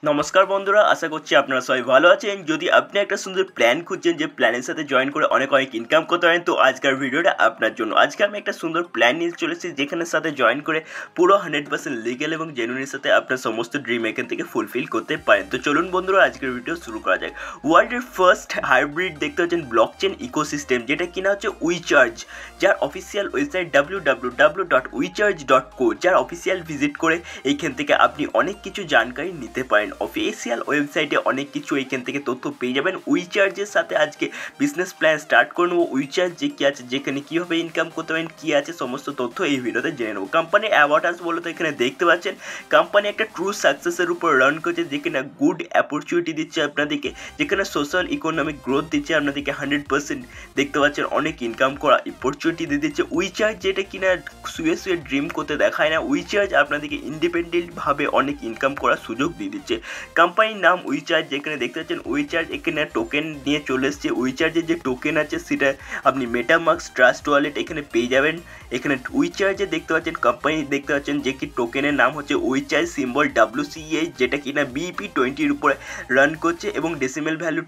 নমস্কার বন্ধুরা, আশা করছি আপনারা সবাই ভালো আছেন। যদি আপনি একটা সুন্দর প্ল্যান খুঁজছেন যে প্ল্যানের সাথে জয়েন করে অনেক ইনকাম করতে পারেন, তো আজকের ভিডিওটা আপনার জন্য। আজকে আমি একটা সুন্দর প্ল্যান নিয়ে চলে এসেছি, যেখানের সাথে জয়েন করে পুরো 100% লিগ্যাল এবং জেনুইনের সাথে আপনার সমস্ত ড্রিম এখান থেকে ফুলফিল করতে পারেন। তো চলুন বন্ধুরা, আজকের ভিডিও শুরু করা যায়। ওয়ার্ল্ডের ফার্স্ট হাইব্রিড দেখতে পাচ্ছেন ব্লকচেন ইকোসিস্টেম, যেটা কিনা হচ্ছে উইচার্জ, যার অফিসিয়াল ওয়েবসাইট www.wecharge.co, যার অফিসিয়াল ভিজিট করে এইখান থেকে আপনি অনেক কিছু জানকারি নিতে পারেন। অফিসিয়াল ওয়েবসাইটে অনেক কিছু এইখান থেকে তথ্য পেয়ে যাবেন। উইচার্জের সাথে আজকে বিজনেস প্ল্যান স্টার্ট করে নেবো। উইচার্জ যে কী আছে, যেখানে কীভাবে ইনকাম করতে পারেন, কী আছে, সমস্ত তথ্য এই ভিডিওতে জেনে নেবো। কোম্পানি অ্যাভাটার্স বলে তো এখানে দেখতে পাচ্ছেন, কোম্পানি একটা ট্রু সাকসেসের উপর রান করছে, যেখানে গুড অপরচুনিটি দিচ্ছে আপনাদেরকে, যেখানে সোশ্যাল ইকোনমিক গ্রোথ দিচ্ছে আপনাদেরকে 100%। দেখতে পাচ্ছেন অনেক ইনকাম করা অপরচুনিটি দিয়ে দিচ্ছে। উইচার্জ যেটা কিনা শুয়ে শুয়ে ড্রিম করতে দেখায় না, উইচার্জ আপনাদেরকে ইন্ডিপেন্ডেন্টভাবে অনেক ইনকাম করার সুযোগ দিয়ে দিচ্ছে। কোম্পানির নাম উইচার্জ, যেখানে দেখতে পাচ্ছেন উইচার্জ এখানে টোকেন নিয়ে চলে এসছে। উইচার্জের যে টোকেন আছে সেটা আপনি মেটামাস্ক ট্রাস্ট ওয়ালেট এখানে পেয়ে যাবেন। এখানে উইচার্জে দেখতে পাচ্ছেন কোম্পানি দেখতে পাচ্ছেন যে কি টোকেনের নাম হচ্ছে উইচার্জ সিম্বল WCH, যেটা কিনা BP20 উপরে রান করছে এবং ডেসিমেল ভ্যালু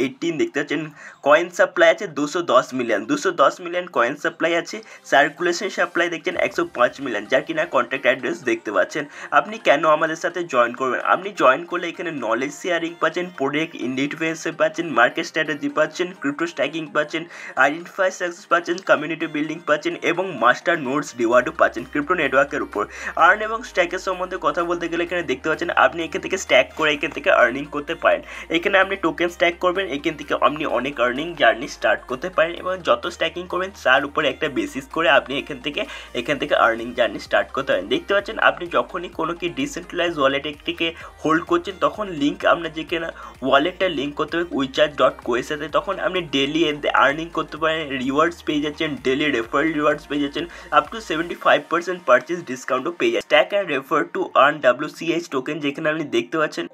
18 দেখতে পাচ্ছেন। কয়েন সাপ্লাই আছে 210 মিলিয়ন কয়েন সাপ্লাই আছে। সার্কুলেশন সাপ্লাই দেখছেন 105 মিলিয়ন, যার কিনা কন্ট্যাক্ট অ্যাড্রেস দেখতে পাচ্ছেন। আপনি কেন আমাদের সাথে জয়েন করবেন? আপনি জয়েন করলে এখানে নলেজ শেয়ারিং পাচ্ছেন, প্রোডাক্ট ইন্ডিপেন্ডেন্স পাচ্ছেন, মার্কেট স্ট্র্যাটেজি পাচ্ছেন, ক্রিপ্টো স্ট্যাকিং পাচ্ছেন, আইডেন্টিফাই সাকসেস পাচ্ছেন, কমিউনিটি বিল্ডিং পাচ্ছেন এবং মাস্টার নোটস রিওয়ার্ডও পাচ্ছেন ক্রিপ্টো নেটওয়ার্কের উপর। আর্ন এবং স্ট্যাকের সম্বন্ধে কথা বলতে গেলে এখানে দেখতে পাচ্ছেন আপনি এখান থেকে স্ট্যাক করে এখান থেকে আর্নিং করতে পারেন। এখানে আপনি টোকেন স্ট্যাক করবেন, এখান থেকে আপনি অনেক আর্নিং জার্নি স্টার্ট করতে পারেন এবং যত স্ট্যাকিং করবেন তার উপরে একটা বেসিস করে আপনি এখান থেকে আর্নিং জার্নি স্টার্ট করতে পারেন। দেখতে পাচ্ছেন আপনি যখনই কোনো কি ডিসেন্ট্রালাইজ ওয়ালেট একটিকে হোল্ড করছেন, তখন লিঙ্ক আপনার যে কিনা ওয়ালেটটা লিঙ্ক করতে হবে wecharge.co এর সাথে, তখন আপনি ডেলি আর্নিং করতে পারেন, রিওয়ার্ডস পেয়ে যাচ্ছেন, ডেলি রেফারেল রিওয়ার্ডস পেয়ে যাচ্ছেন, আপ টু 75% পারচেজ ডিসকাউন্টও পেয়ে যাচ্ছেন। Stack and refer to earn WCH token, যেখানে আপনি দেখতে পাচ্ছেন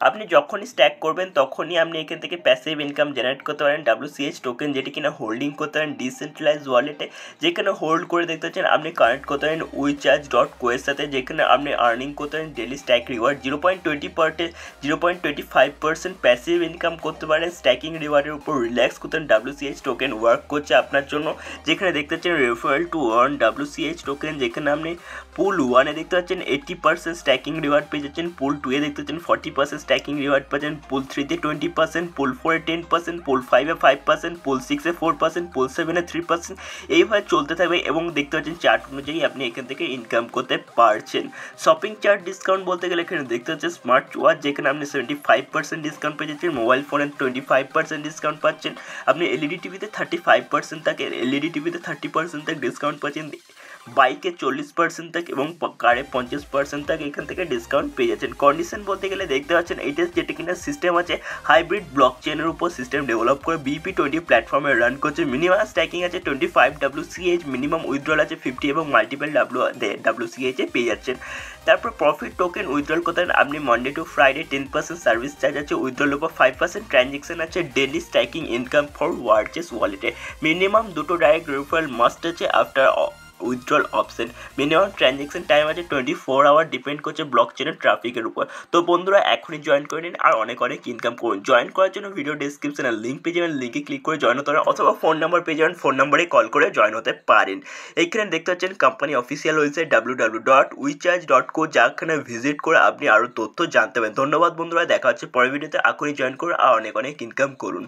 আপনি যখনই স্ট্যাক করবেন তখনই আপনি এখান থেকে প্যাসিভ ইনকাম জেনারেট করতে পারেন। WCH টোকেন যেটি কিনা হোল্ডিং করতে পারেন ডিসেন্ট্রালাইজ ওয়ালেটে, যেখানে হোল্ড করে দেখতে পাচ্ছেন আপনি কানেক্ট করতে পারেন wecharge.co এর সাথে, যেখানে আপনি আর্নিং করতে পারেন daily stack reward 0.25% passive income করতে পারেন। স্ট্যাকিং রিওয়ার্ডের উপর রিল্যাক্স করতে পারেন। WCH টোকেন ওয়ার্ক করছে আপনার জন্য, যেখানে দেখতে পাচ্ছেন referral to earn WCH token, যেখানে আপনি পুল 1-এ দেখতে পাচ্ছেন 80% স্ট্যাকিং রিওয়ার্ড পেয়ে যাচ্ছেন, পুল 2-এ দেখতে পাচ্ছেন 40% স্ট্যাকিং রিওয়ার্ড পাচ্ছেন, পুল 3-তে 20%, পুল 4-এ 10%, পুল 5-এ 5%, পুল 6-এ 4%, পুল 7-এ 3%, এইভাবে চলতে থাকবে এবং দেখতে পাচ্ছেন চার্ট অনুযায়ী আপনি এখান থেকে ইনকাম করতে পারছেন। শপিং চার্ট ডিসকাউন্ট বলতে গেলে এখানে দেখতে পাচ্ছেন স্মার্ট ওয়াচ, যেখানে আপনি 75% ডিসকাউন্ট পেয়ে যাচ্ছেন, মোবাইল ফোনে 25% ডিসকাউন্ট পাচ্ছেন, আপনি LED টিভিতে 35% থাকে, LED টিভিতে 30% তক ডিসকাউন্ট পাচ্ছেন, বাইকে 40% তক এবং কারে 50% তক এখান থেকে ডিসকাউন্ট পেয়ে যাচ্ছেন। কন্ডিশন বলতে গেলে দেখতে পাচ্ছেন এইটা যেটা কিনা সিস্টেম আছে হাইব্রিড ব্লক চেনের উপর সিস্টেম ডেভেলপ করে BP20 প্ল্যাটফর্মে রান করছে। মিনিমাম স্ট্যাকিং আছে 25 WCH, মিনিমাম উইথড্রল আছে 50 এবং মাল্টিপল WCH এ পেয়ে যাচ্ছেন। তারপর প্রফিট টোকেন উইথড্রল করতে আপনি Monday to Friday 10% service charge আছে, উইথড্রল উপর 5% ট্রানজ্যাকশন আছে, ডেলি স্ট্যাকিং ইনকাম ফর ওয়ার্চেস ওয়ালেটে, মিনিমাম 2টো ডাইরেক্ট রেফারেল মাস্ট আছে after withdrawal option, minimum transaction time আছে 24 আওয়ার, ডিপেন্ড করছে ব্লক চেনের ট্রাফিকের উপর। তো বন্ধুরা এখনই জয়েন করে নিন আর অনেক ইনকাম করুন। জয়েন করার জন্য ভিডিও ডিসক্রিপশনে লিঙ্ক পেয়ে যাবেন, লিঙ্কে ক্লিক করে জয়েন হতে পারেন, অথবা ফোন নাম্বার পেয়ে যাবেন, ফোন নাম্বারে কল করে জয়েন হতে পারেন। এইখানে দেখতে পাচ্ছেন কোম্পানি অফিসিয়াল ওয়েবসাইট www.wecharge.co, যেখানে ভিজিট করে আপনি আরও তথ্য জানতে পারেন। ধন্যবাদ বন্ধুরা, দেখা হচ্ছে পরের ভিডিওতে। এখনই জয়েন করুন আর অনেক ইনকাম করুন।